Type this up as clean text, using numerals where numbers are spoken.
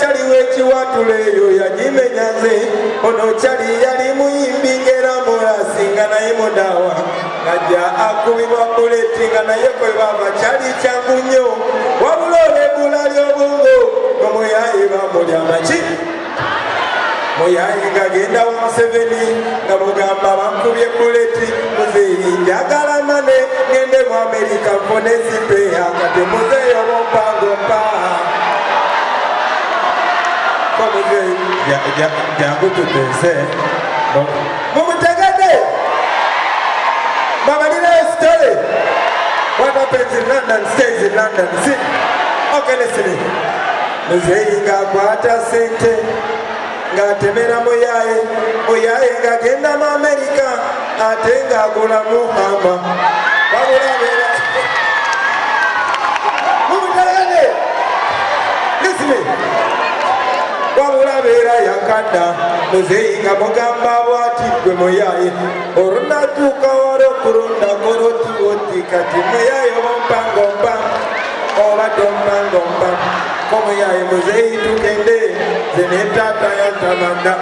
chali wechiwatuleyo yajimenyaze ono chali yali muyimbi ngera mulasinga naye mudawa ngajja akubibwa buleti nga naye kwe bava chali kyangu nnyo wabula olw'ebbula ly'obungo omuyaye bamulya maki muyaye ngagenda wa Museveni nga mugamba bankubye buleti muzeeyi njagala mane ngende mu Amerika nfune zipeya kati muzeeyo bompangompa jangu tutese mumutegede mabalina story what happens in London stays in London see okay listen muzeeyi ng'akwata sente ng'atemera muyaye ng'agenda mu Amerika ate ng'agula muhama wabula beera mumutegede listen wabula beera yakadda muzeeyi nga mugamba bwati gwe muyaye olunatuuka wala okulonda kolotiwoti kati muyaye obampangompa obadde ompangompa ko muyaye muzeeyi tugende ze ne taata yantamanda